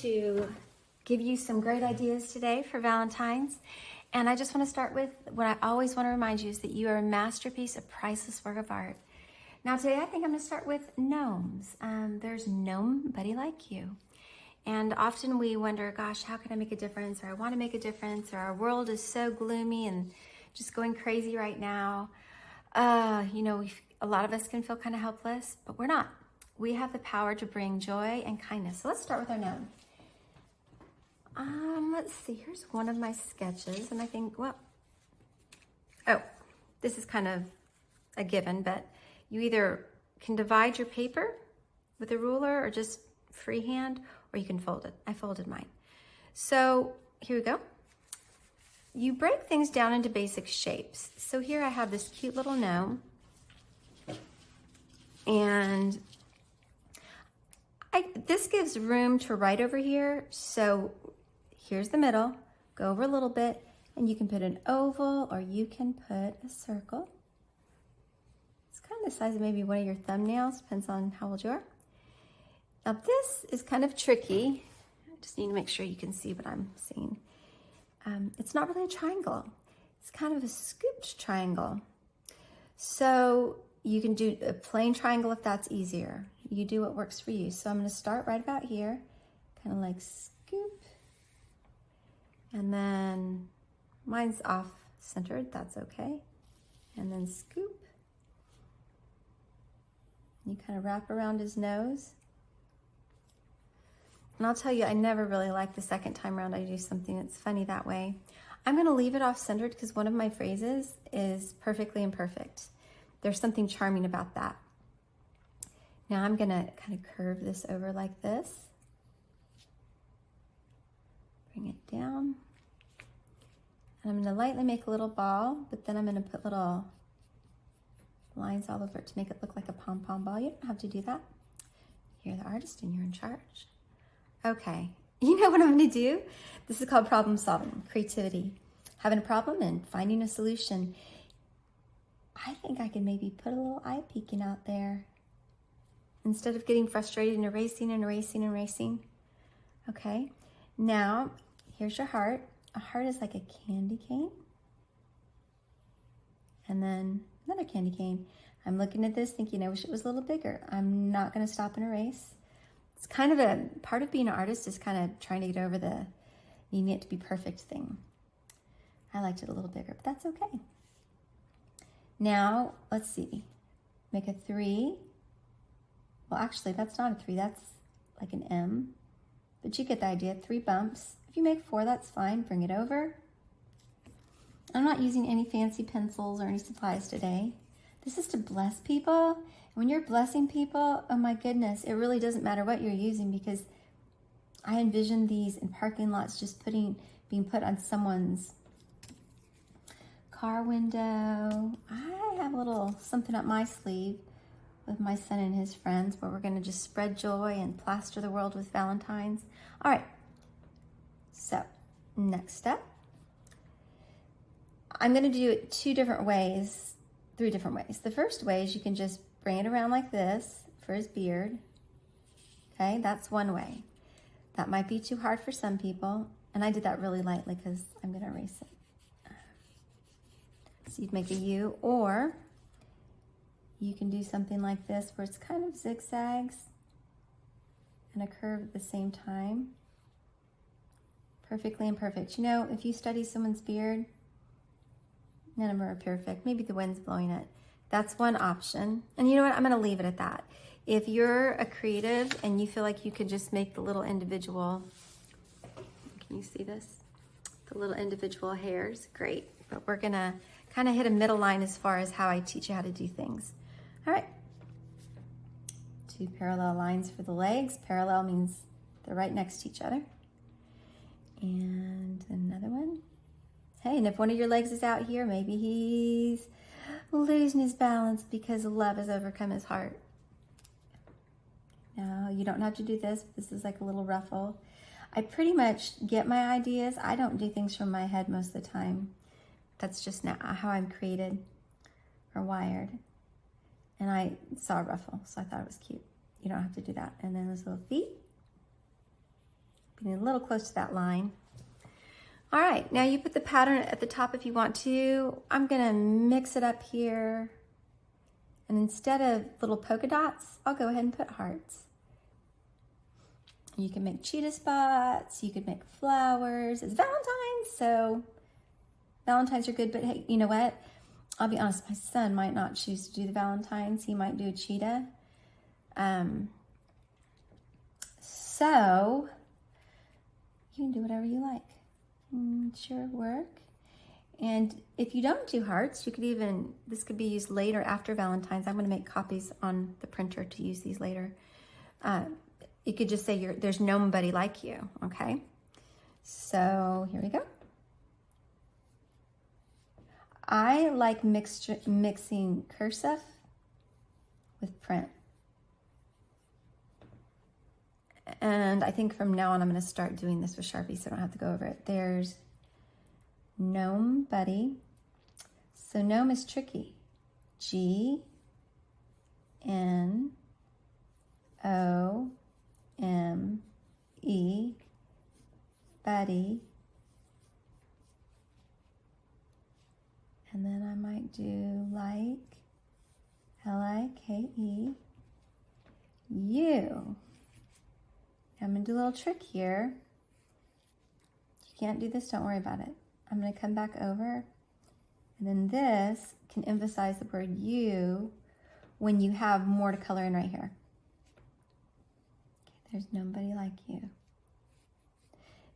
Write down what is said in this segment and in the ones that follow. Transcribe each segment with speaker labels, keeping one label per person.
Speaker 1: to give you some great ideas today for Valentine's. And I just want to start with what I always want to remind you is that you are a masterpiece, a priceless work of art. Now today I think I'm going to start with gnomes. There's gnome buddy like you. And often we wonder, gosh, how can I make a difference? Or I want to make a difference, or our world is so gloomy and just going crazy right now. A lot of us can feel kind of helpless, but we're not. We have the power to bring joy and kindness. So let's start with our gnome. Let's see, here's one of my sketches, and I think, this is kind of a given, but you either can divide your paper with a ruler or just freehand, or you can fold it. I folded mine. So here we go. You break things down into basic shapes. So here I have this cute little gnome, and this gives room to write over here. So here's the middle, go over a little bit, and you can put an oval or you can put a circle. It's kind of the size of maybe one of your thumbnails, depends on how old you are. Now this is kind of tricky. I just need to make sure you can see what I'm seeing. It's not really a triangle. It's kind of a scooped triangle. So you can do a plain triangle if that's easier. You do what works for you. So I'm going to start right about here, kind of like scoop. And then mine's off centered, that's okay. And then scoop. You kind of wrap around his nose. And I'll tell you, I never really like the second time around I do something that's funny that way. I'm going to leave it off centered because one of my phrases is perfectly imperfect. There's something charming about that. Now I'm going to kind of curve this over like this. Bring it down. And I'm going to lightly make a little ball, but then I'm going to put little lines all over it to make it look like a pom-pom ball. You don't have to do that. You're the artist and you're in charge. Okay, you know what I'm going to do? This is called problem solving, creativity. Having a problem and finding a solution. I think I can maybe put a little eye peeking out there instead of getting frustrated and erasing. Okay, now here's your heart. A heart is like a candy cane. And then another candy cane. I'm looking at this thinking I wish it was a little bigger. I'm not going to stop and erase. It's kind of a part of being an artist is kind of trying to get over the needing it to be perfect thing. I liked it a little bigger, but that's okay. Now, let's see. Make a 3. Well, actually, that's not a 3. That's like an M. But you get the idea. 3 bumps. If you make 4, that's fine. Bring it over. I'm not using any fancy pencils or any supplies today. This is to bless people. When you're blessing people, oh my goodness, it really doesn't matter what you're using, because I envision these in parking lots just being put on someone's car window. I have a little something up my sleeve with my son and his friends where we're going to just spread joy and plaster the world with Valentines. All right, so next step. I'm going to do it 3 different ways. The first way is you can just bring it around like this for his beard. Okay, that's one way. That might be too hard for some people, and I did that really lightly because I'm going to erase it. So you'd make a U, or you can do something like this where it's kind of zigzags and a curve at the same time. Perfectly imperfect. You know, if you study someone's beard, none of them are perfect. Maybe the wind's blowing it. That's one option. And you know what? I'm going to leave it at that. If you're a creative and you feel like you could just make the little individual, can you see this? The little individual hairs, great. But we're going to kind of hit a middle line as far as how I teach you how to do things. All right. 2 parallel lines for the legs. Parallel means they're right next to each other. And another one. Hey, and if one of your legs is out here, maybe he's losing his balance because love has overcome his heart. No, you don't have to do this. This is like a little ruffle. I pretty much get my ideas. I don't do things from my head most of the time. That's just not how I'm created or wired. And I saw a ruffle, so I thought it was cute. You don't have to do that. And then those little feet. Getting a little close to that line. All right, now you put the pattern at the top if you want to. I'm gonna mix it up here. And instead of little polka dots, I'll go ahead and put hearts. You can make cheetah spots, you could make flowers. It's Valentine's, so Valentines are good, but hey, you know what? I'll be honest, my son might not choose to do the Valentines. He might do a cheetah. So you can do whatever you like. It's your work. And if you don't do hearts, you could even, this could be used later after Valentine's. I'm going to make copies on the printer to use these later. You could just say there's nobody like you, okay? So here we go. I like mixing cursive with print. And I think from now on I'm going to start doing this with Sharpie so I don't have to go over it. There's gnome buddy. So gnome is tricky. G-N-O-M-E buddy. And then I might do like L-I-K-E U. I'm going to do a little trick here. If you can't do this, don't worry about it. I'm going to come back over, and then this can emphasize the word you when you have more to color in right here. Okay, there's nobody like you.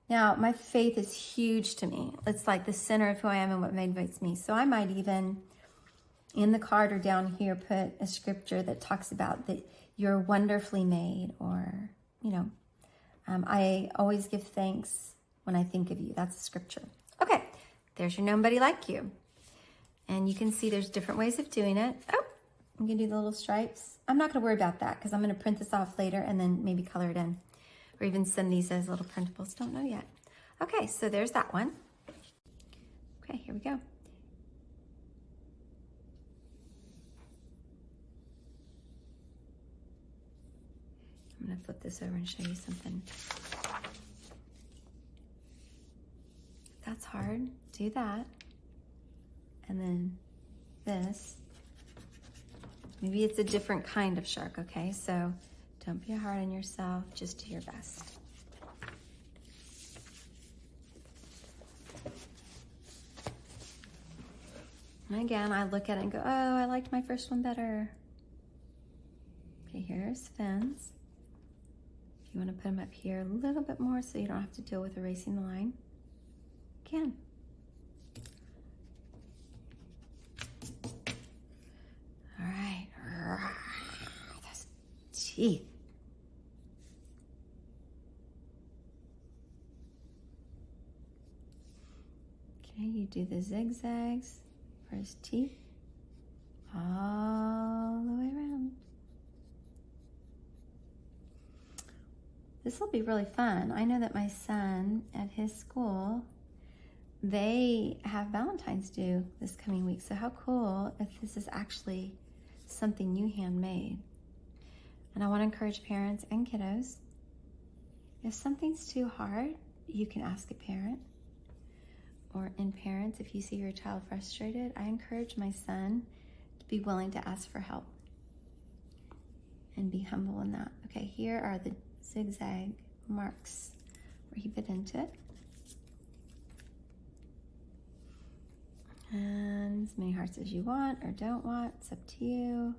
Speaker 1: Now, my faith is huge to me. It's like the center of who I am and what motivates me. So I might even, in the card or down here, put a scripture that talks about that you're wonderfully made, or, you know, I always give thanks when I think of you. That's a scripture. Okay, there's your nobody like you. And you can see there's different ways of doing it. Oh, I'm gonna do the little stripes. I'm not gonna worry about that because I'm gonna print this off later and then maybe color it in. Or even send these as little printables, don't know yet. Okay, so there's that one. Okay, here we go. I'm gonna flip this over and show you something. If that's hard, do that. And then this. Maybe it's a different kind of shark, okay? So don't be hard on yourself, just do your best. And again, I look at it and go, oh, I liked my first one better. Okay, here's fins. If you want to put them up here a little bit more so you don't have to deal with erasing the line, you can. All right, those teeth. Okay, you do the zigzags for his teeth all the way around. This will be really fun. I know that my son at his school, they have Valentine's due this coming week. So how cool if this is actually something you handmade. And I want to encourage parents and kiddos, if something's too hard, you can ask a parent. Or in parents, if you see your child frustrated, I encourage my son to be willing to ask for help and be humble in that. Okay, here are the zigzag marks where he bit into it. And as many hearts as you want or don't want, it's up to you.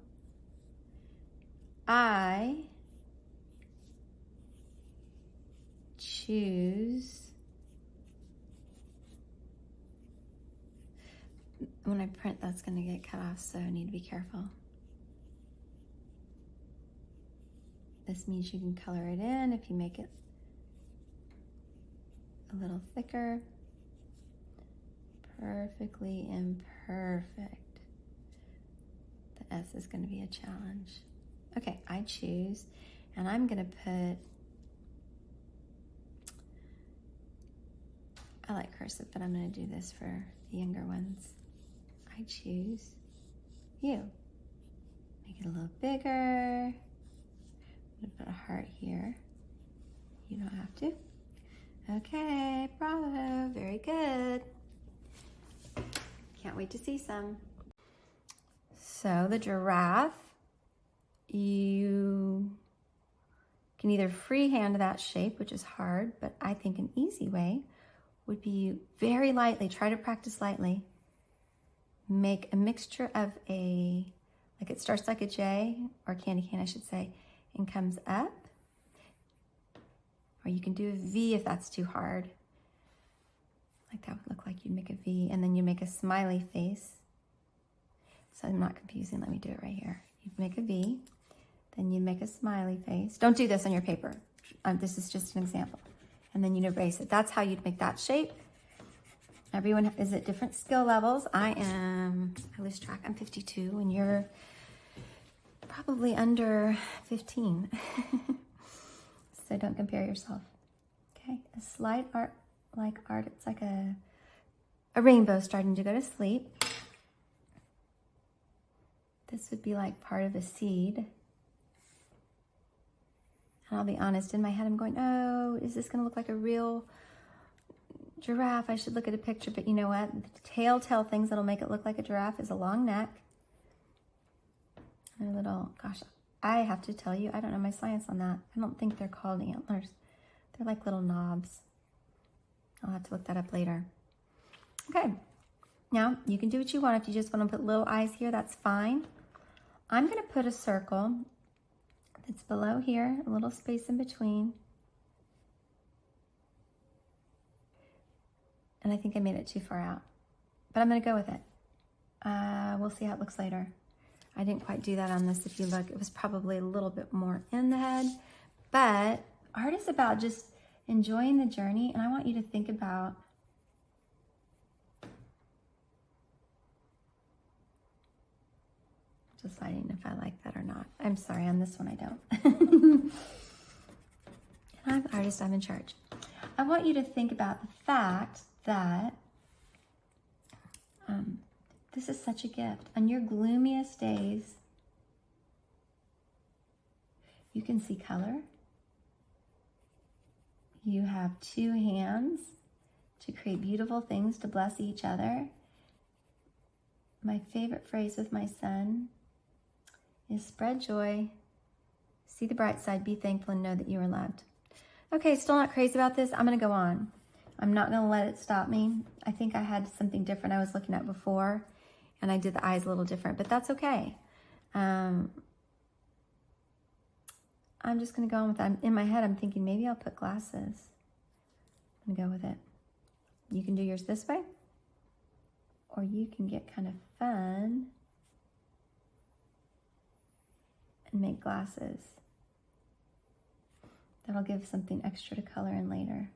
Speaker 1: I choose, when I print, that's going to get cut off, so I need to be careful. This means you can color it in if you make it a little thicker. Perfectly imperfect. The S is going to be a challenge. Okay, I choose, and I'm going to put, I like cursive, but I'm going to do this for the younger ones. I choose you. Make it a little bigger. I'm going to put a heart here. You don't have to. Okay, bravo, very good. Can't wait to see some. So the giraffe, you can either freehand that shape, which is hard, but I think an easy way would be very lightly, try to practice lightly, make a mixture of like it starts like a J, or candy cane I should say, and comes up. Or you can do a V if that's too hard. Like that would look like you'd make a V, and then you make a smiley face. So I'm not confusing, let me do it right here. You'd make a V, then you make a smiley face. Don't do this on your paper. This is just an example. And then you'd erase it. That's how you'd make that shape. Everyone is at different skill levels. I lose track, I'm 52, and you're probably under 15. So don't compare yourself. Okay, a slide art, it's like a rainbow starting to go to sleep. This would be like part of a seed. And I'll be honest, in my head I'm going, oh, is this gonna look like a real giraffe? I should look at a picture, but you know what? The telltale things that'll make it look like a giraffe is a long neck. And a little, gosh, I have to tell you, I don't know my science on that. I don't think they're called antlers. They're like little knobs. I'll have to look that up later. Okay, now you can do what you want. If you just want to put little eyes here, that's fine. I'm gonna put a circle that's below here, a little space in between. And I think I made it too far out, but I'm gonna go with it. We'll see how it looks later. I didn't quite do that on this. If you look, it was probably a little bit more in the head, but art is about just enjoying the journey. And I want you to think about deciding if I like that or not. I'm sorry, on this one I don't. I'm the artist, I'm in charge. I want you to think about the fact that this is such a gift. On your gloomiest days, you can see color. You have two hands to create beautiful things to bless each other. My favorite phrase with my son is spread joy, see the bright side, be thankful, and know that you are loved. Okay, still not crazy about this. I'm gonna go on. I'm not gonna let it stop me. I think I had something different I was looking at before, and I did the eyes a little different, but that's okay. I'm just gonna go on with that. In my head, I'm thinking maybe I'll put glasses. I'm gonna go with it. You can do yours this way, or you can get kind of fun and make glasses. That'll give something extra to color in later.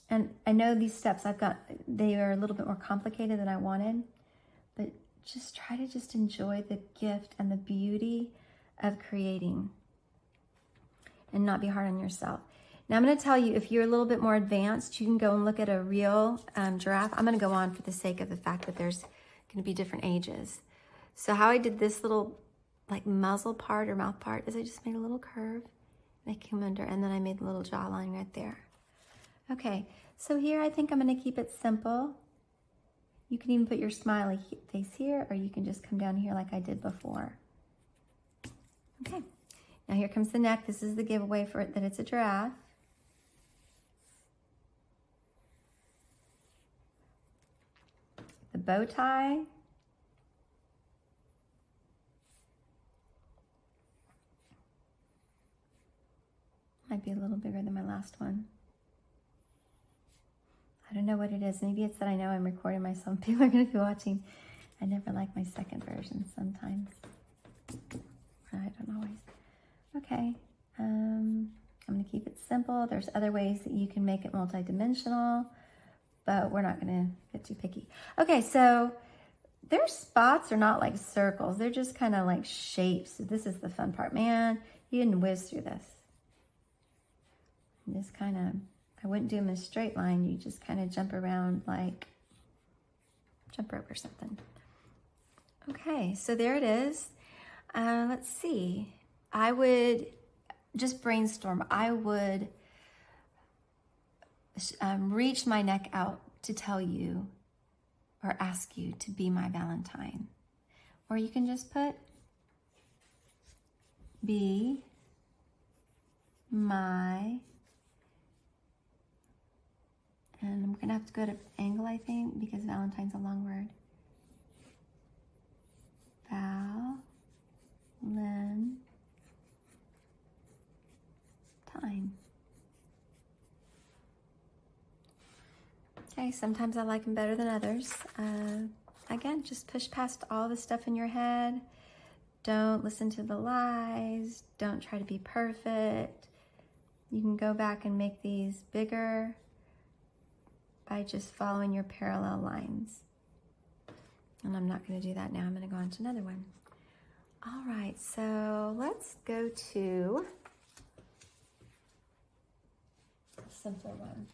Speaker 1: And I know these steps they are a little bit more complicated than I wanted, but just try to just enjoy the gift and the beauty of creating and not be hard on yourself. Now I'm gonna tell you, if you're a little bit more advanced, you can go and look at a real giraffe. I'm gonna go on for the sake of the fact that there's gonna be different ages. So how I did this little like muzzle part or mouth part is I just made a little curve and I came under, and then I made a little jawline right there. Okay, so here I think I'm gonna keep it simple. You can even put your smiley face here, or you can just come down here like I did before. Okay, now here comes the neck. This is the giveaway for it that it's a giraffe. The bow tie. Might be a little bigger than my last one. I don't know what it is. Maybe it's that I know I'm recording myself. People are going to be watching. I never like my second version sometimes. I don't always. Okay. I'm going to keep it simple. There's other ways that you can make it multidimensional, but we're not going to get too picky. Okay, so their spots are not like circles. They're just kind of like shapes. This is the fun part. Man, you didn't whiz through this. Just kind of, I wouldn't do them in a straight line. You just kind of jump around like jump rope or something. Okay, so there it is. Let's see. I would just brainstorm. I would reach my neck out to tell you or ask you to be my Valentine. Or you can just put be my, and I'm gonna have to go to angle, I think, because Valentine's a long word. Valentine. Okay, sometimes I like them better than others. Again, just push past all the stuff in your head. Don't listen to the lies. Don't try to be perfect. You can go back and make these bigger by just following your parallel lines. And I'm not going to do that now. I'm going to go on to another one. All right, so let's go to a simpler one.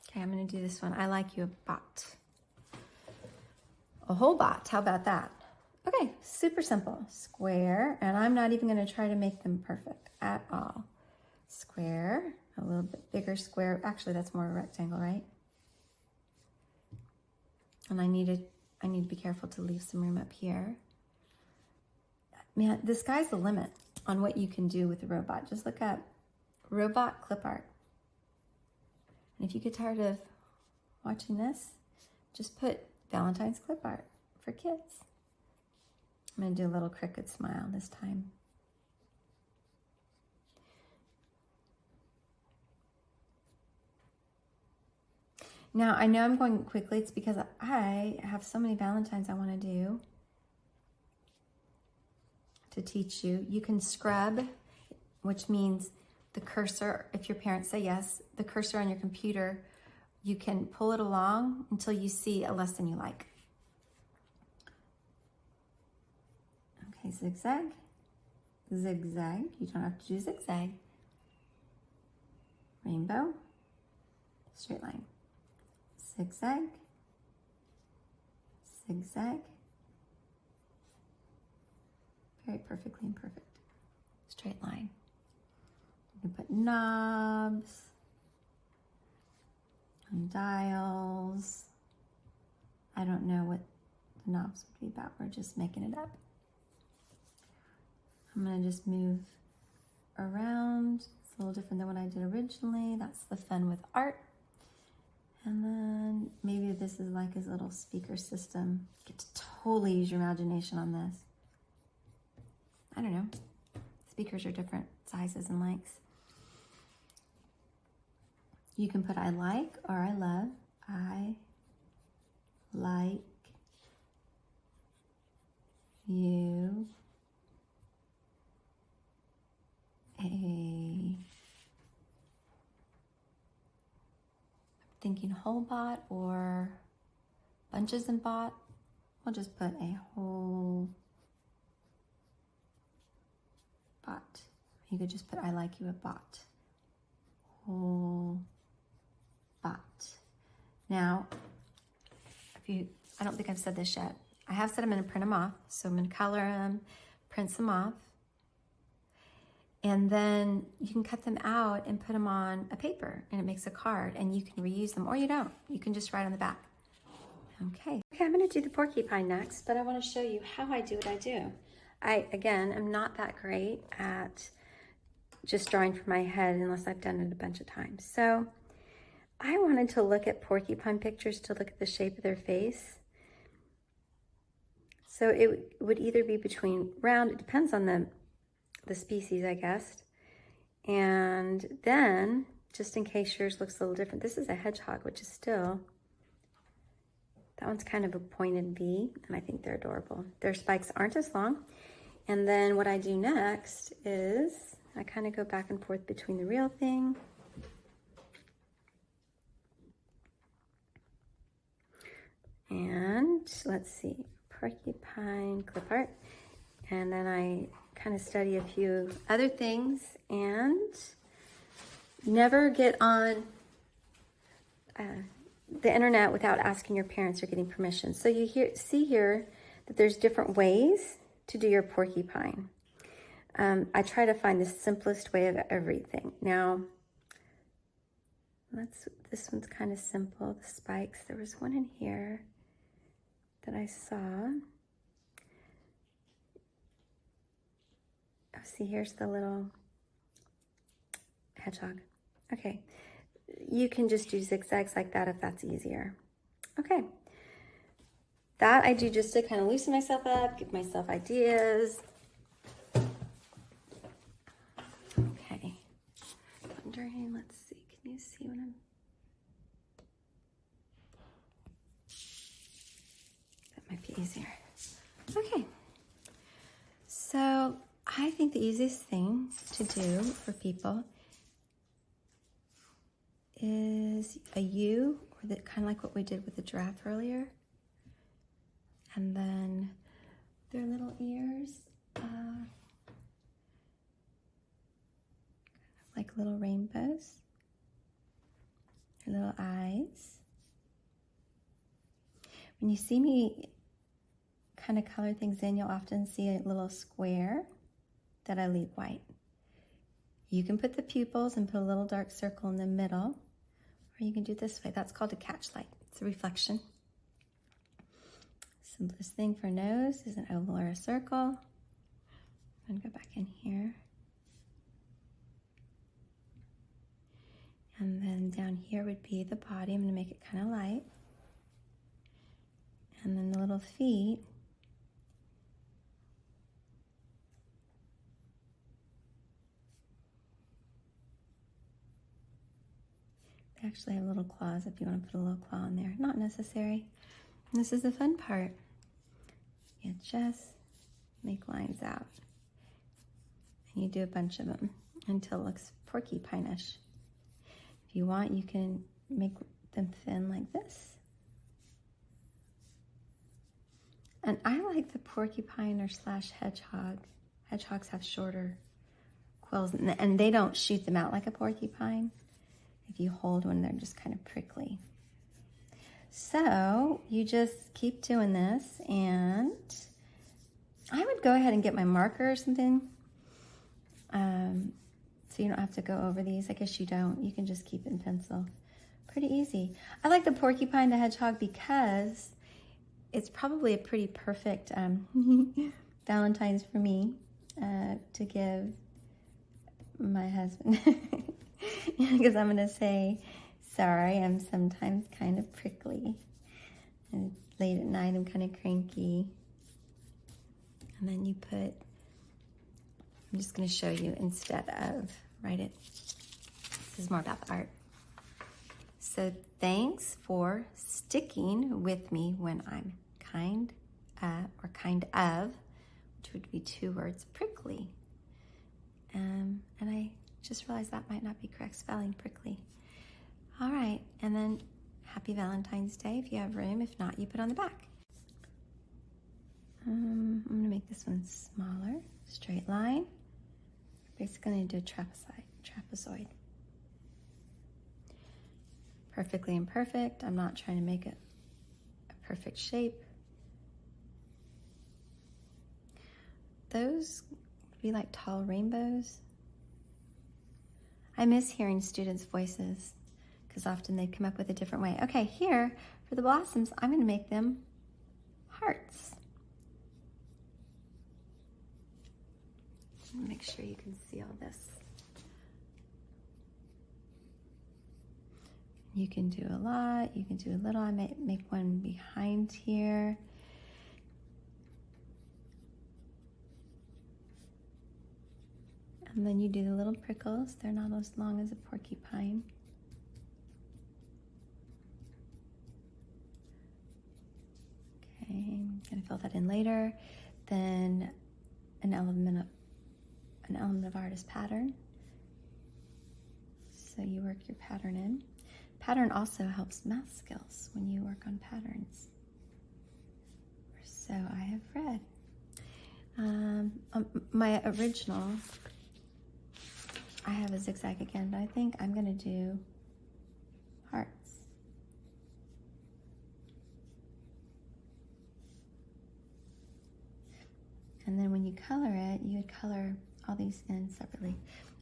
Speaker 1: Okay, I'm going to do this one. I like you a bot. A whole bot. How about that? Okay, super simple. Square, and I'm not even going to try to make them perfect at all. Square, a little bit bigger square. Actually, that's more a rectangle, right? And I need to be careful to leave some room up here. Man, the sky's the limit on what you can do with a robot. Just look up robot clip art. And if you get tired of watching this, just put Valentine's clip art for kids. I'm going to do a little crooked smile this time. Now, I know I'm going quickly. It's because I have so many Valentines I want to do to teach you. You can scrub, which means the cursor, if your parents say yes, the cursor on your computer, you can pull it along until you see a lesson you like. Okay, zigzag, zigzag. You don't have to do zigzag. Rainbow, straight line. Zigzag, zigzag. Very perfectly imperfect. Straight line. You can put knobs and dials. I don't know what the knobs would be about. We're just making it up. I'm going to just move around. It's a little different than what I did originally. That's the fun with art. And then maybe this is like his little speaker system. You get to totally use your imagination on this. I don't know. Speakers are different sizes and lengths. You can put I like or I love. I like you thinking whole bot or bunches and bot. I'll just put a whole bot. You could just put I like you a bot. Whole bot. Now, I don't think I've said this yet. I have said I'm going to print them off. So I'm going to color them, print them off. And then you can cut them out and put them on a paper and it makes a card and you can reuse them or you don't. You can just write on the back. Okay, I'm going to do the porcupine next, but I want to show you how I do what I do. I, again, am not that great at just drawing from my head unless I've done it a bunch of times. So I wanted to look at porcupine pictures to look at the shape of their face. So it would either be between round, it depends on the species, I guess. And then, just in case yours looks a little different, this is a hedgehog, which is still, that one's kind of a pointed V, and I think they're adorable. Their spikes aren't as long. And then what I do next is, I kind of go back and forth between the real thing and, let's see, porcupine clip art. And then I kind of study a few other things and never get on the internet without asking your parents or getting permission. So you see here that there's different ways to do your porcupine. I try to find the simplest way of everything. Now, this one's kind of simple, the spikes. There was one in here that I saw. Oh, see, here's the little hedgehog. Okay, you can just do zigzags like that if that's easier. Okay, that I do just to kind of loosen myself up, give myself ideas. Okay, wondering, let's see, can you see what I'm... That might be easier. Okay, so I think the easiest thing to do for people is a U, or kind of like what we did with the giraffe earlier. And then their little ears, like little rainbows, their little eyes. When you see me kind of color things in, you'll often see a little square that I leave white. You can put the pupils and put a little dark circle in the middle, or you can do it this way. That's called a catch light. It's a reflection. Simplest thing for nose is an oval or a circle. I'm gonna go back in here. And then down here would be the body. I'm gonna make it kind of light. And then the little feet. They actually have little claws if you want to put a little claw in there. Not necessary. And this is the fun part. You just make lines out. And you do a bunch of them until it looks porcupine-ish. If you want, you can make them thin like this. And I like the porcupine or slash hedgehog. Hedgehogs have shorter quills, and they don't shoot them out like a porcupine. If you hold one, they're just kind of prickly. So you just keep doing this, and I would go ahead and get my marker or something. So you don't have to go over these. I guess you don't. You can just keep it in pencil. Pretty easy. I like the porcupine, the hedgehog, because it's probably a pretty perfect Valentine's for me to give my husband. Because I'm going to say, sorry, I'm sometimes kind of prickly. And late at night, I'm kind of cranky. And then you put, I'm just going to show you instead of write it. This is more about the art. So thanks for sticking with me when I'm kind of, which would be 2 words, prickly. And I just realized that might not be correct spelling, prickly. All right, and then happy Valentine's Day if you have room. If not, you put on the back. I'm gonna make this one smaller, straight line. Basically gonna do a trapezoid. Perfectly imperfect. I'm not trying to make it a perfect shape. Those would be like tall rainbows. I miss hearing students' voices because often they come up with a different way. Okay, here for the blossoms, I'm going to make them hearts. Make sure you can see all this. You can do a lot, you can do a little. I might make one behind here. And then you do the little prickles. They're not as long as a porcupine. Okay, I'm gonna fill that in later. Then an element of art is pattern. So you work your pattern in. Pattern also helps math skills when you work on patterns. So I have read. My original, I have a zigzag again, but I think I'm gonna do hearts. And then when you color it, you would color all these in separately.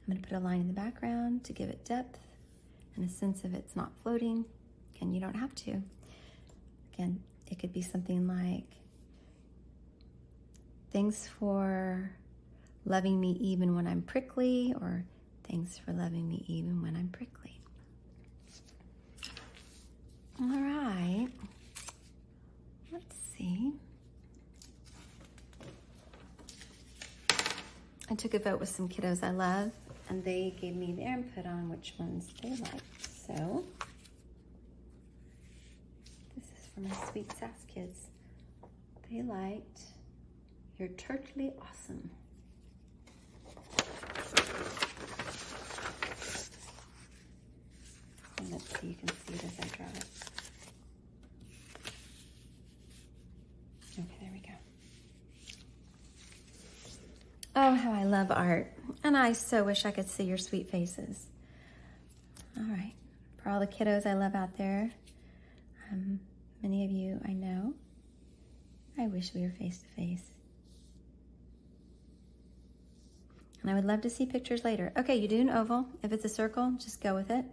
Speaker 1: I'm gonna put a line in the background to give it depth and a sense of it's not floating. Again, you don't have to. Again, it could be something like, thanks for loving me even when I'm prickly, or thanks for loving me even when I'm prickly. All right, let's see. I took a vote with some kiddos I love, and they gave me their input on which ones they liked. So this is for my sweet sass kids. They liked You're Totally Awesome. And let's see, you can see it as I draw it. Okay, there we go. Oh, how I love art. And I so wish I could see your sweet faces. All right, for all the kiddos I love out there, many of you I know, I wish we were face to face. And I would love to see pictures later. Okay, you do an oval. If it's a circle, just go with it.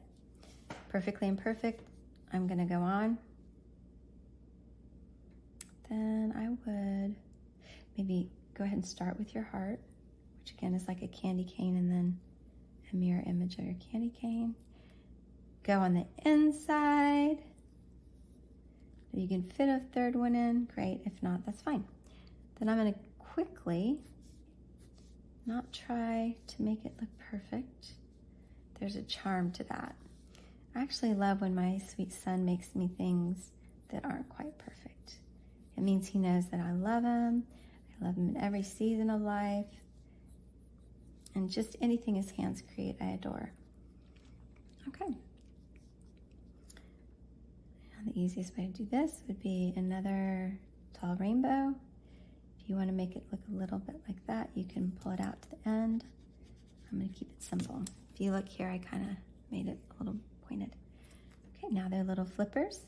Speaker 1: Perfectly imperfect. I'm gonna go on. Then I would maybe go ahead and start with your heart, which again is like a candy cane, and then a mirror image of your candy cane. Go on the inside. If you can fit a third one in, great. If not, that's fine. Then I'm gonna quickly not try to make it look perfect. There's a charm to that. I actually love when my sweet son makes me things that aren't quite perfect. It means he knows that I love him. I love him in every season of life. And just anything his hands create, I adore. Okay. Now the easiest way to do this would be another tall rainbow. If you want to make it look a little bit like that, you can pull it out to the end. I'm going to keep it simple. If you look here, I kind of made it a little pointed. Okay, now they're little flippers.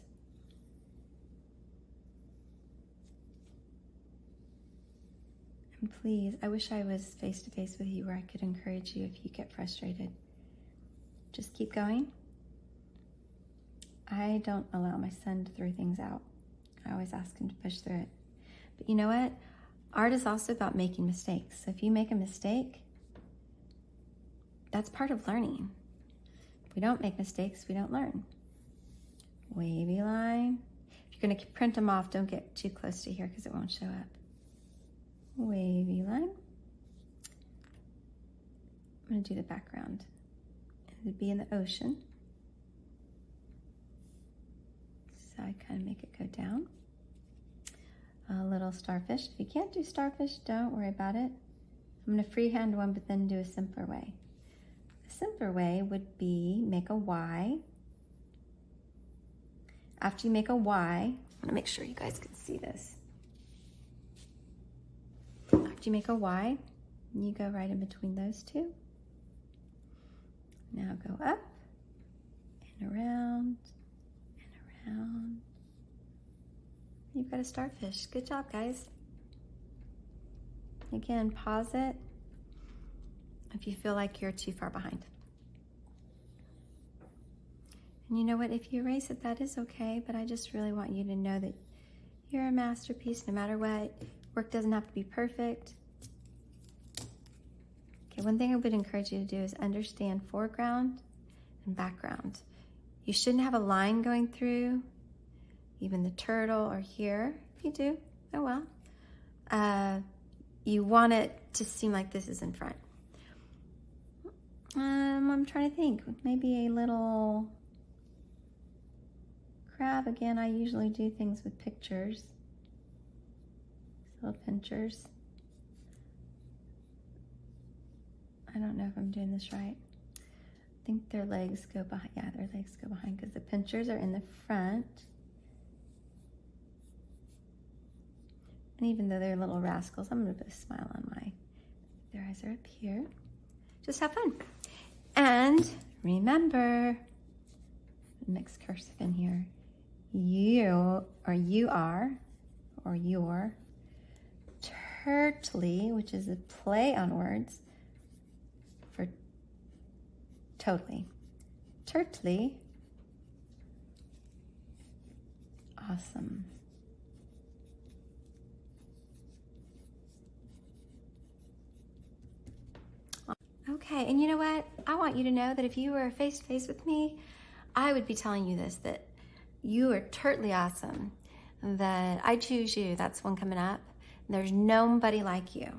Speaker 1: And please, I wish I was face to face with you where I could encourage you if you get frustrated. Just keep going. I don't allow my son to throw things out. I always ask him to push through it. But you know what? Art is also about making mistakes. So if you make a mistake, that's part of learning. If we don't make mistakes, we don't learn. Wavy line. If you're going to print them off, don't get too close to here because it won't show up. Wavy line. I'm going to do the background. It would be in the ocean. So I kind of make it go down. A little starfish. If you can't do starfish, don't worry about it. I'm going to freehand one, but then do a simpler way. A simpler way would be make a Y. After you make a Y, I'm going to make sure you guys can see this. After you make a Y, you go right in between those two. Now go up and around and around. You've got a starfish. Good job, guys. Again, pause it if you feel like you're too far behind. And you know what? If you erase it, that is okay, but I just really want you to know that you're a masterpiece no matter what. Work doesn't have to be perfect. Okay, one thing I would encourage you to do is understand foreground and background. You shouldn't have a line going through, even the turtle or here. If you do, oh well. You want it to seem like this is in front. I'm trying to think. Maybe a little crab. Again, I usually do things with pictures. Little pinchers. I don't know if I'm doing this right. I think their legs go behind. Yeah, their legs go behind because the pinchers are in the front. And even though they're little rascals, I'm going to put a smile on their eyes are up here. Just have fun. And remember, mix cursive in here. You are turtly, which is a play on words, totally. Turtly. Awesome. Okay, and you know what? I want you to know that if you were face to face with me, I would be telling you this, that you are totally awesome, that I choose you. That's one coming up. There's nobody like you.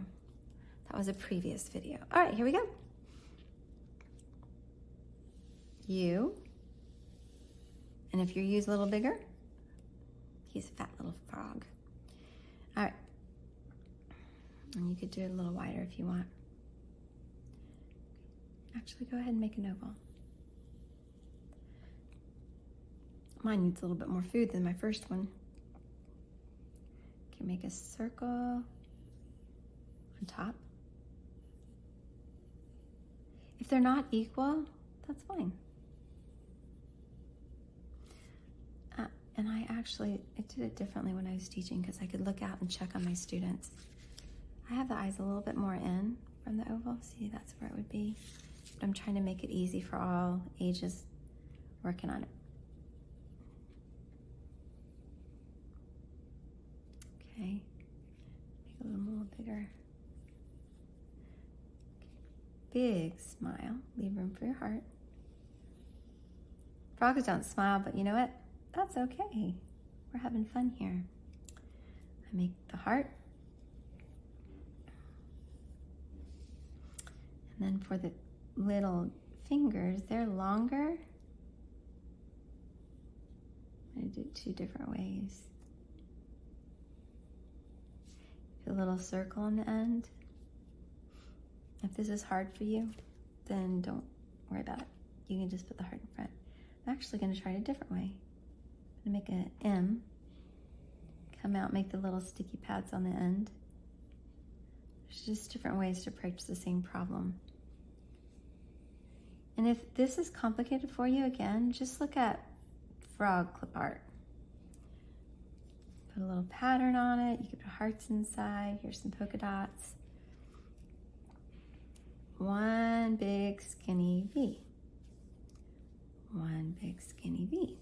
Speaker 1: That was a previous video. All right, here we go. You. And if your U's a little bigger, he's a fat little frog. All right. And you could do it a little wider if you want. Actually, go ahead and make an oval. Mine needs a little bit more food than my first one. You can make a circle on top. If they're not equal, that's fine. And I did it differently when I was teaching because I could look out and check on my students. I have the eyes a little bit more in from the oval. See, that's where it would be. But I'm trying to make it easy for all ages working on it. Okay, make it a little bigger. Big smile, leave room for your heart. Frogs don't smile, but you know what? That's okay. We're having fun here. I make the heart. And then for the little fingers, they're longer. I'm gonna do it 2 different ways. A little circle on the end. If this is hard for you, then don't worry about it. You can just put the heart in front. I'm actually gonna try it a different way. I'm gonna make an M, come out, make the little sticky pads on the end. There's just different ways to approach the same problem. And if this is complicated for you, again, just look at frog clip art. Put a little pattern on it. You could put hearts inside. Here's some polka dots. One big skinny V. One big skinny V.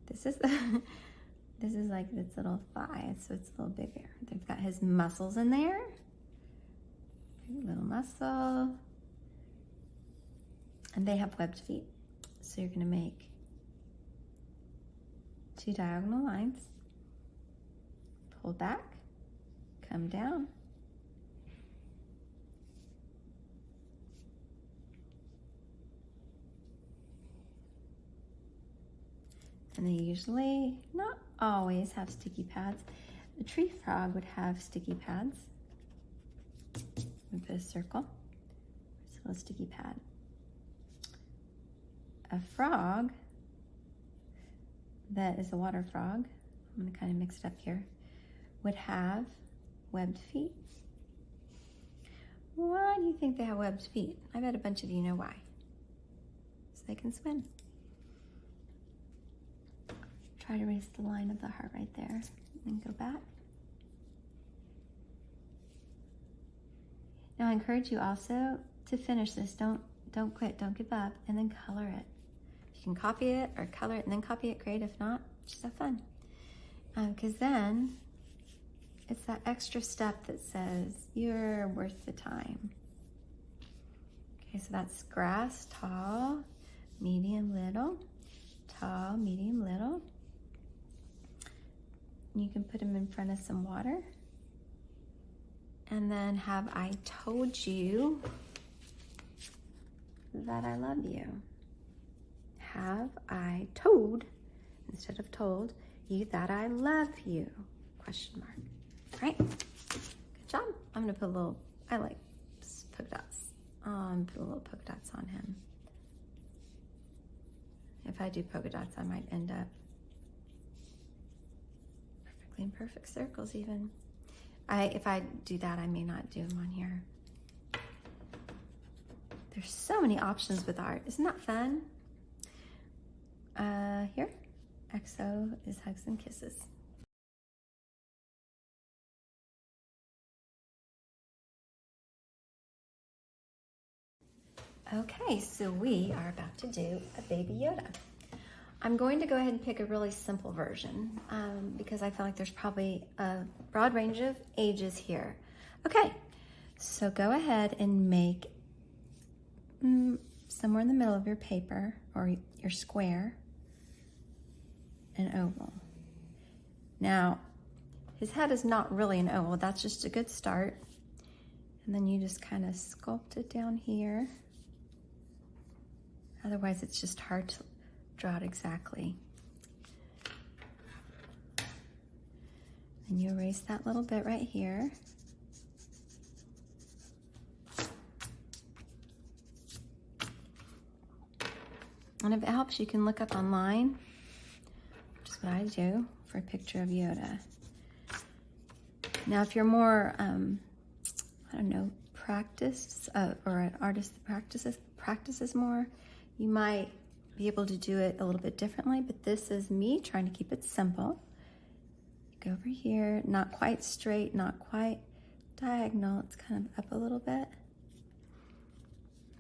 Speaker 1: This is like its little thigh, so it's a little bigger. They've got his muscles in there. Big little muscle. And they have webbed feet. So you're gonna make 2 diagonal lines, pull back, come down, and they usually, not always, have sticky pads. The tree frog would have sticky pads. We put a circle, it's a little sticky pad. A frog that is a water frog, I'm gonna kind of mix it up here, would have webbed feet. Why do you think they have webbed feet? I bet a bunch of you know why. So they can swim. Try to erase the line of the heart right there, and go back. Now I encourage you also to finish this. Don't quit, don't give up, and then color it. You can copy it or color it and then copy it, great. If not, just have fun. Because then it's that extra step that says you're worth the time. Okay, so that's grass, tall, medium, little, tall, medium, little. You can put them in front of some water. And then have I told you that I love you? Have I told, instead of told, you that I love you? Question mark. Right? Good job. I'm gonna put a little, I like polka dots. I'm put a little polka dots on him. If I do polka dots, I might end up perfectly in perfect circles even. If I do that, I may not do them on here. There's so many options with art. Isn't that fun? Here, XO is hugs and kisses. Okay, so we are about to do a baby Yoda. I'm going to go ahead and pick a really simple version because I feel like there's probably a broad range of ages here. Okay, so go ahead and make somewhere in the middle of your paper or your square an oval. Now, his head is not really an oval, that's just a good start. And then you just kind of sculpt it down here. Otherwise, it's just hard to draw it exactly. And you erase that little bit right here. And if it helps, you can look up online, which is what I do, for a picture of Yoda. Now, if you're more, I don't know, practiced, or an artist that practices more, you might be able to do it a little bit differently, but this is me trying to keep it simple. Go over here, not quite straight, not quite diagonal, it's kind of up a little bit.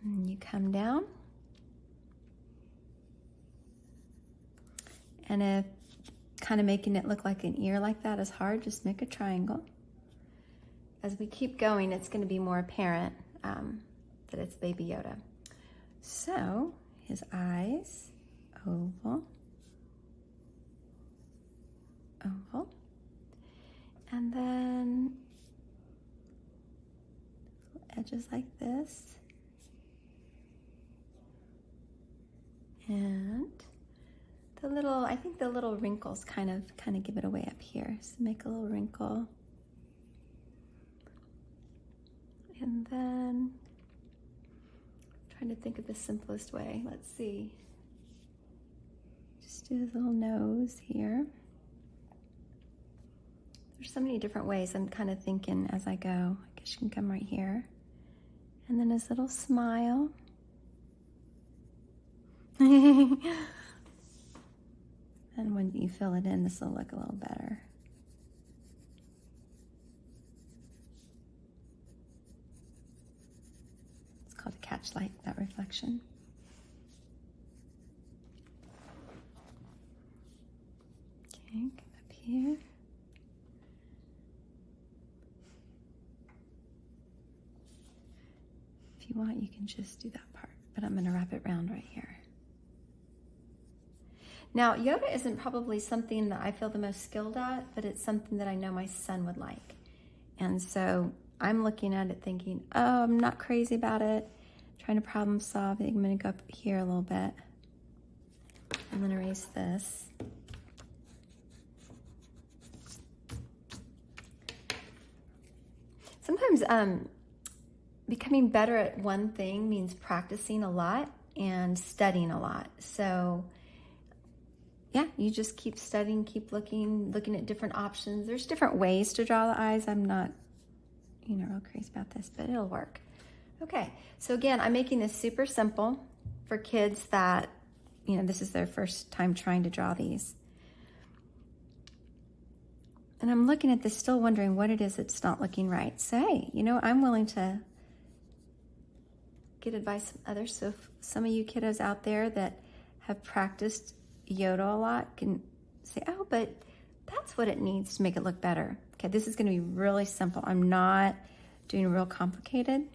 Speaker 1: And you come down. And if kind of making it look like an ear like that is hard, just make a triangle. As we keep going, it's going to be more apparent that it's Baby Yoda. So, his eyes, oval, oval, and then edges like this, and the little, I think the little wrinkles kind of give it away up here. So make a little wrinkle, and then trying to think of the simplest way. Let's see. Just do his little nose here. There's so many different ways. I'm kind of thinking as I go. I guess you can come right here. And then his little smile. And when you fill it in, this will look a little better. Called a catch light, that reflection. Okay, come up here. If you want, you can just do that part, but I'm going to wrap it around right here. Now, Yoda isn't probably something that I feel the most skilled at, but it's something that I know my son would like. And so I'm looking at it thinking, oh, I'm not crazy about it. Trying to problem solve. I'm going to go up here a little bit. I'm going to erase this. Sometimes becoming better at one thing means practicing a lot and studying a lot. So yeah, you just keep studying, keep looking at different options. There's different ways to draw the eyes. I'm not real crazy about this, but it'll work. Okay, so again, I'm making this super simple for kids that, this is their first time trying to draw these. And I'm looking at this, still wondering what it is that's not looking right. So, hey, I'm willing to get advice from others. So if some of you kiddos out there that have practiced Yoda a lot can say, oh, but that's what it needs to make it look better. Okay, this is going to be really simple. I'm not doing real complicated.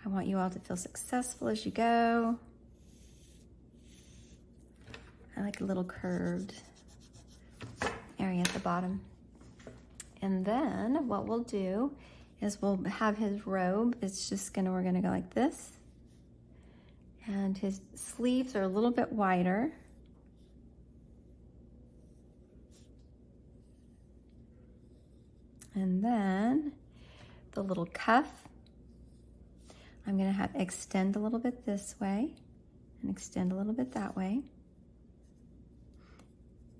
Speaker 1: I want you all to feel successful as you go. I like a little curved area at the bottom. And then what we'll do is we'll have his robe. We're going to go like this. And his sleeves are a little bit wider. And then the little cuff, I'm going to have extend a little bit this way and extend a little bit that way.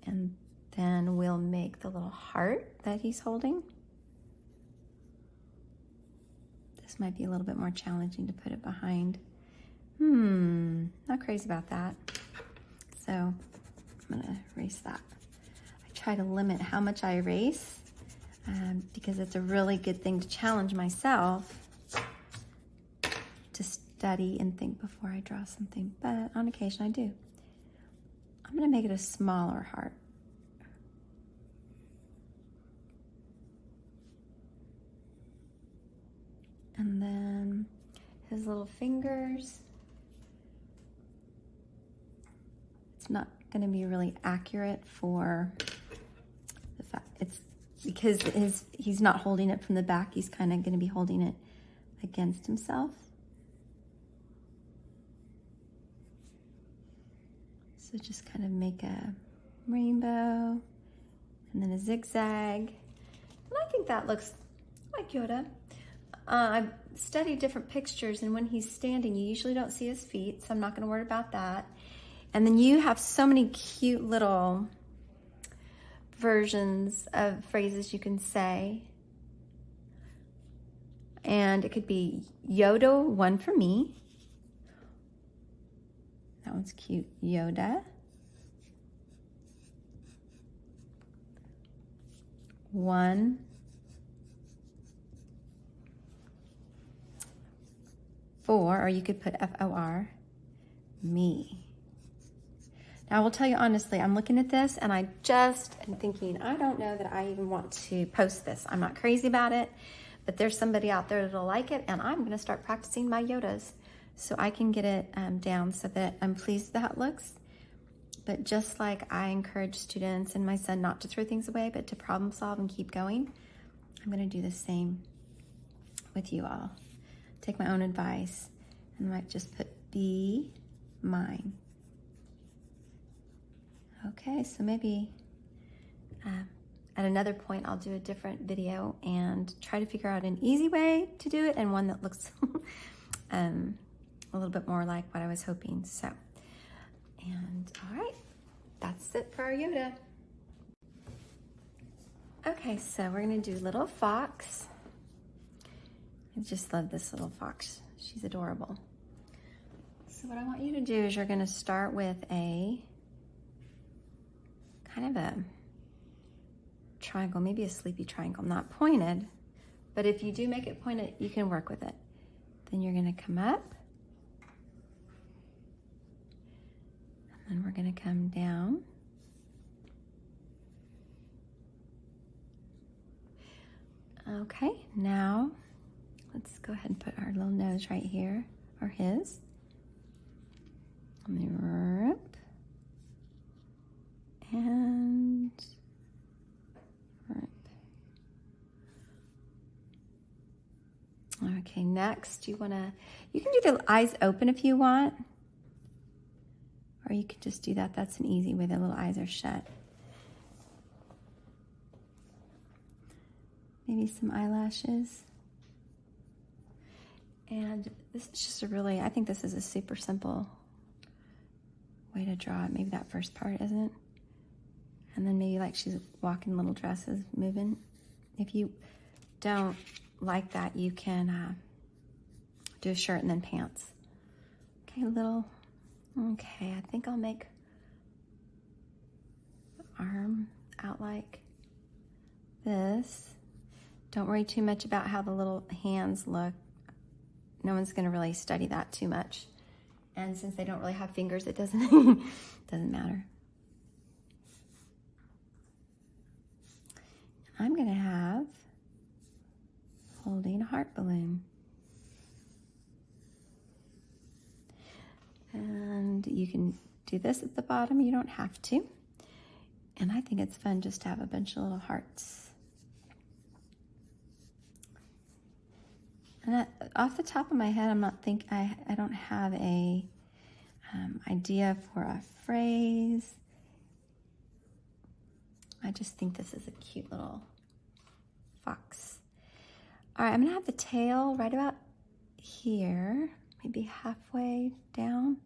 Speaker 1: And then we'll make the little heart that he's holding. This might be a little bit more challenging to put it behind. Not crazy about that. So I'm going to erase that. I try to limit how much I erase. Because it's a really good thing to challenge myself to study and think before I draw something, but on occasion I do. I'm going to make it a smaller heart. And then his little fingers. It's not going to be really accurate for the fact it's because he's not holding it from the back. He's kind of going to be holding it against himself. So just kind of make a rainbow and then a zigzag. And I think that looks like Yoda. I've studied different pictures, and when he's standing, you usually don't see his feet, so I'm not going to worry about that. And then you have so many cute little versions of phrases you can say. And it could be Yoda, one for me. That one's cute. Yoda. One. For, or you could put F-O-R, me. Now, I will tell you honestly, I'm looking at this and I just am thinking, I don't know that I even want to post this. I'm not crazy about it, but there's somebody out there that'll like it, and I'm gonna start practicing my Yodas so I can get it down so that I'm pleased with how it looks. But just like I encourage students and my son not to throw things away, but to problem solve and keep going, I'm gonna do the same with you all. Take my own advice and might just put be mine. Okay, so maybe at another point I'll do a different video and try to figure out an easy way to do it and one that looks a little bit more like what I was hoping. So, and all right, that's it for our Yoda. Okay, so we're gonna do little fox. I just love this little fox. She's adorable. So what I want you to do is you're going to start with a kind of a triangle, maybe a sleepy triangle, not pointed, but if you do make it pointed, you can work with it. Then you're going to come up, and then we're going to come down. Okay, now let's go ahead and put our little nose right here, or his. Let me rip. And rip. Okay, next you can do the eyes open if you want. Or you could just do that. That's an easy way. The little eyes are shut. Maybe some eyelashes. And this is just I think this is a super simple way to draw it. Maybe that first part isn't. And then maybe like she's walking little dresses, moving. If you don't like that, you can do a shirt and then pants. Okay, okay, I think I'll make the arm out like this. Don't worry too much about how the little hands look. No one's going to really study that too much. And since they don't really have fingers, it doesn't matter. I'm going to have holding a heart balloon. And you can do this at the bottom. You don't have to. And I think it's fun just to have a bunch of little hearts. And off the top of my head, I don't have a idea for a phrase. I just think this is a cute little fox. All right, I'm gonna have the tail right about here, maybe halfway down.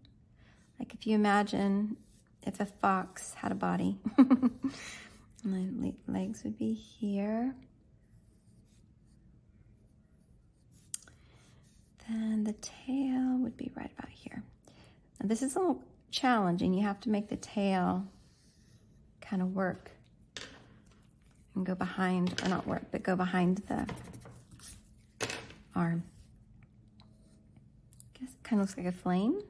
Speaker 1: Like if you imagine if a fox had a body. My legs would be here. Then the tail would be right about here. Now this is a little challenging. You have to make the tail kind of work and go behind, or not work, but go behind the arm. guess it kind of looks like a flame.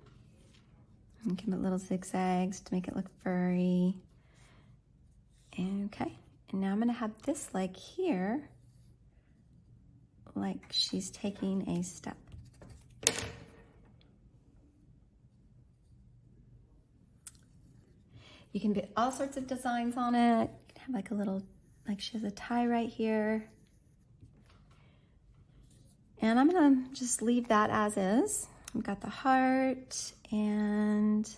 Speaker 1: And give it little zigzags to make it look furry. Okay, and now I'm gonna have this leg here, like she's taking a step. You can put all sorts of designs on it. You can have like a little, like she has a tie right here. And I'm gonna just leave that as is. We've got the heart, and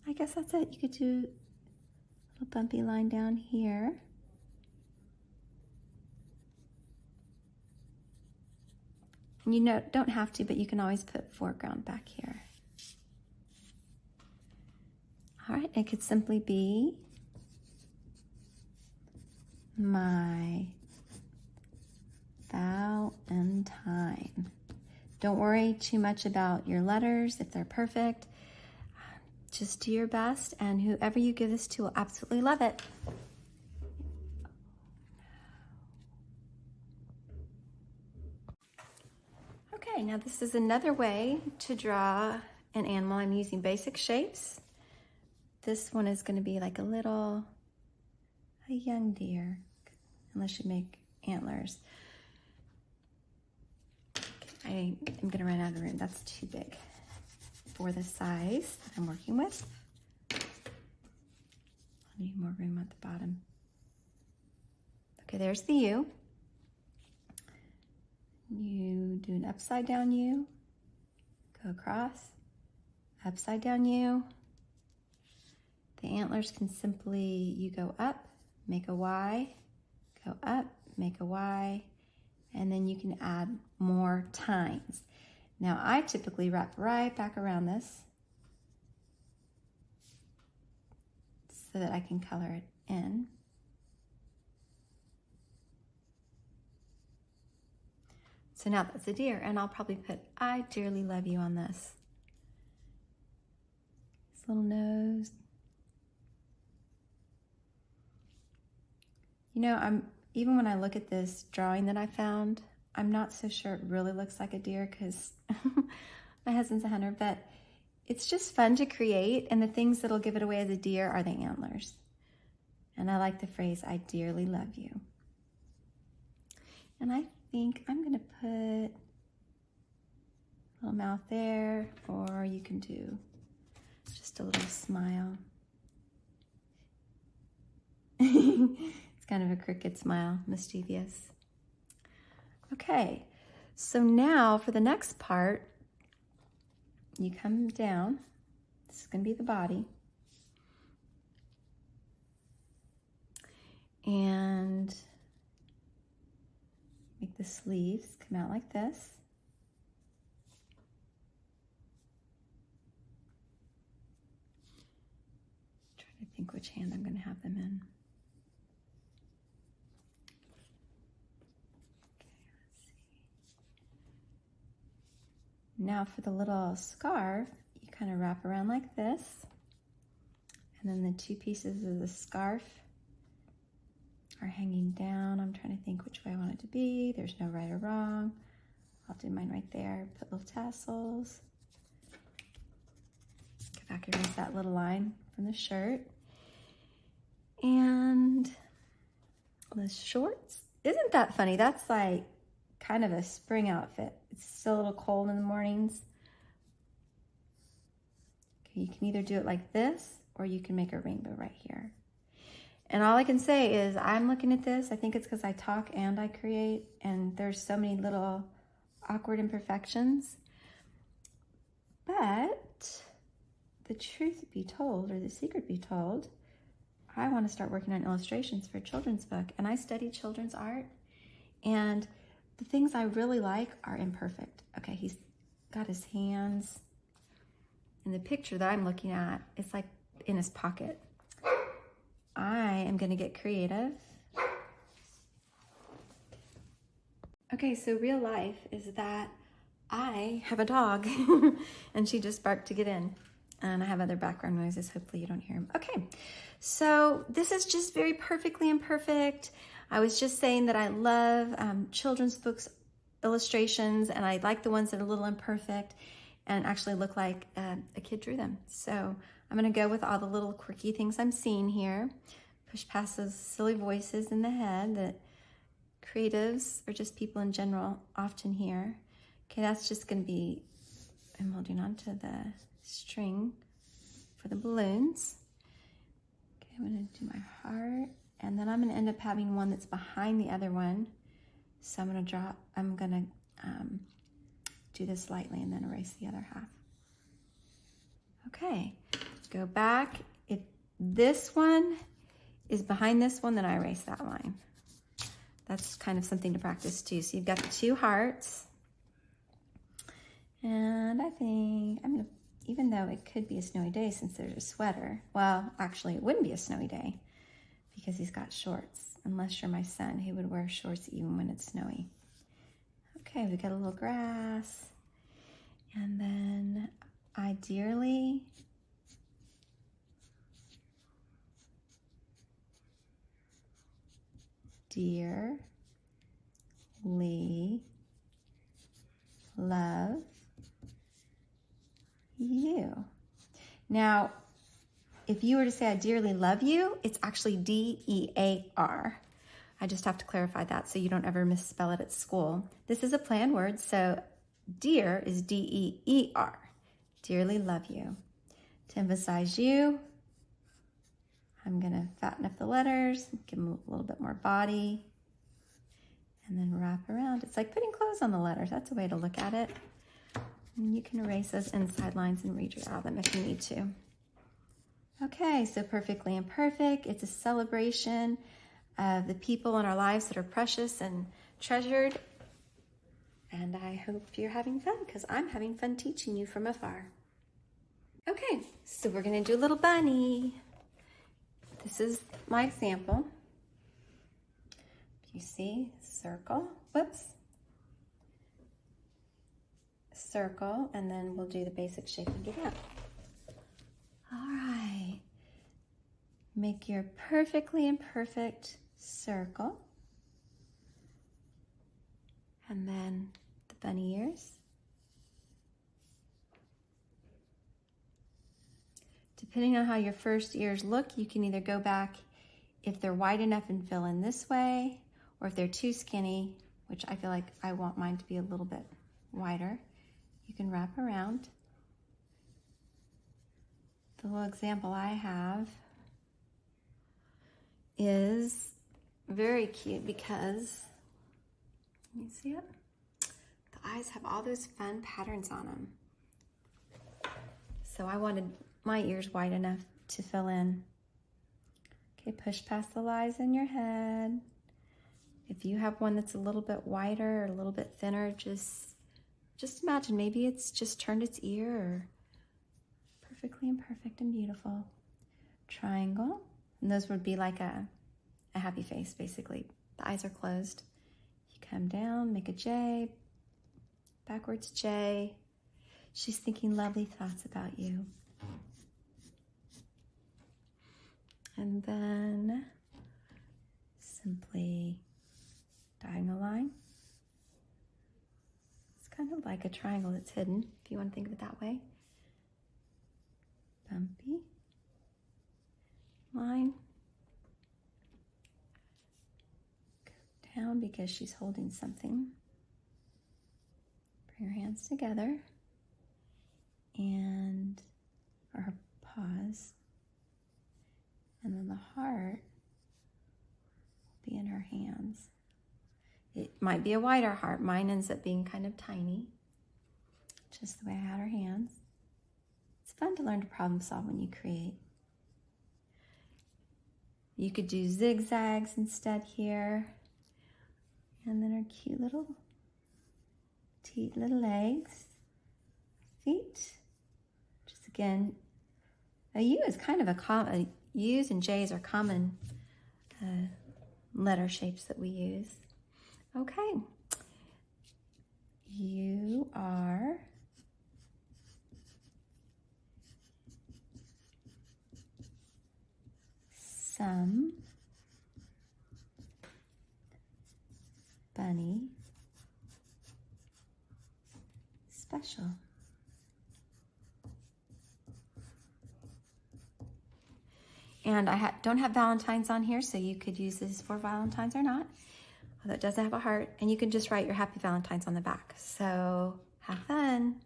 Speaker 1: I guess that's it. You could do a little bumpy line down here. And you know, don't have to, but you can always put foreground back here. All right, it could simply be my Valentine. Don't worry too much about your letters if they're perfect. Just do your best, and whoever you give this to will absolutely love it. Okay, now this is another way to draw an animal. I'm using basic shapes. This one is going to be like a young deer, unless you make antlers. I am going to run out of room. That's too big for the size that I'm working with. I need more room at the bottom. Okay, there's the U. You do an upside down U, go across, upside down U. The antlers can simply, you go up, make a Y, go up, make a Y, and then you can add more tines. Now I typically wrap right back around this so that I can color it in. So now that's a deer, and I'll probably put "I dearly love you" on this. His little nose. You know, even when I look at this drawing that I found, I'm not so sure it really looks like a deer because my husband's a hunter, but it's just fun to create, and the things that'll give it away as a deer are the antlers. And I like the phrase, "I dearly love you." And I think I'm gonna put a little mouth there, or you can do just a little smile. It's kind of a crooked smile, mischievous. Okay, so now for the next part, you come down. This is going to be the body. And make the sleeves come out like this. Trying to think which hand I'm going to have them in. Now for the little scarf, you kind of wrap around like this, and then the two pieces of the scarf are hanging down. I'm trying to think which way I want it to be. There's no right or wrong. I'll do mine right there. Put little tassels. Go back and erase that little line from the shirt. And the shorts. Isn't that funny? That's like kind of a spring outfit. It's still a little cold in the mornings. Okay, you can either do it like this, or you can make a rainbow right here. And all I can say is I'm looking at this. I think it's because I talk and I create, and there's so many little awkward imperfections. But the truth be told, or the secret be told, I want to start working on illustrations for a children's book. And I study children's art, and the things I really like are imperfect. Okay, he's got his hands. In the picture that I'm looking at, it's like in his pocket. I am gonna get creative. Okay, so real life is that I have a dog and she just barked to get in. And I have other background noises. Hopefully you don't hear them. Okay, so this is just very perfectly imperfect. I was just saying that I love children's books illustrations, and I like the ones that are a little imperfect. and actually look like a kid drew them. So I'm gonna go with all the little quirky things I'm seeing here. Push past those silly voices in the head that creatives or just people in general often hear. Okay, that's just gonna be, I'm holding on to the string for the balloons. Okay, I'm gonna do my heart, and then I'm gonna end up having one that's behind the other one. So I'm gonna do this lightly and then erase the other half. Okay, go back. If this one is behind this one, then I erase that line. That's kind of something to practice too. So you've got the two hearts. And I think I'm gonna, even though it could be a snowy day since there's a sweater, well, actually it wouldn't be a snowy day because he's got shorts, unless you're my son, who would wear shorts even when it's snowy. Okay, we got a little grass. And then ideally, dearly love you. Now, if you were to say I dearly love you, it's actually D-E-A-R. I just have to clarify that so you don't ever misspell it at school. This is a play on words, so dear is D-E-E-R. Dearly love you. To emphasize you, I'm gonna fatten up the letters, give them a little bit more body, and then wrap around. It's like putting clothes on the letters. That's a way to look at it. And you can erase those inside lines and redraw them if you need to. Okay, so perfectly imperfect. It's a celebration of the people in our lives that are precious and treasured. And I hope you're having fun, because I'm having fun teaching you from afar. Okay, so we're gonna do a little bunny. This is my example. You see, circle, whoops. Circle, and then we'll do the basic shape and give up. All right, make your perfectly imperfect circle. And then the bunny ears. Depending on how your first ears look, you can either go back if they're wide enough and fill in this way, or if they're too skinny, which I feel like I want mine to be a little bit wider, you can wrap around. The little example I have is very cute because, can you see it? The eyes have all those fun patterns on them. So I wanted my ears wide enough to fill in. Okay, push past the lines in your head. If you have one that's a little bit wider or a little bit thinner, just imagine maybe it's just turned its ear, or perfectly imperfect and beautiful. Triangle, and those would be like a happy face, basically. The eyes are closed. You come down, make a J, backwards J. She's thinking lovely thoughts about you. And then simply diagonal line. It's kind of like a triangle that's hidden, if you want to think of it that way. Bumpy line. Go down because she's holding something. Bring her hands together, and or her paws. And then the heart will be in her hands. It might be a wider heart. Mine ends up being kind of tiny, just the way I had her hands. It's fun to learn to problem solve when you create. You could do zigzags instead here. And then her cute little legs, feet. Just again, a U is kind of a common, U's and J's are common letter shapes that we use. Okay. You are some bunny special. And I don't have Valentines on here, so you could use this for Valentines or not. Although it doesn't have a heart. And you can just write your Happy Valentines on the back. So have fun.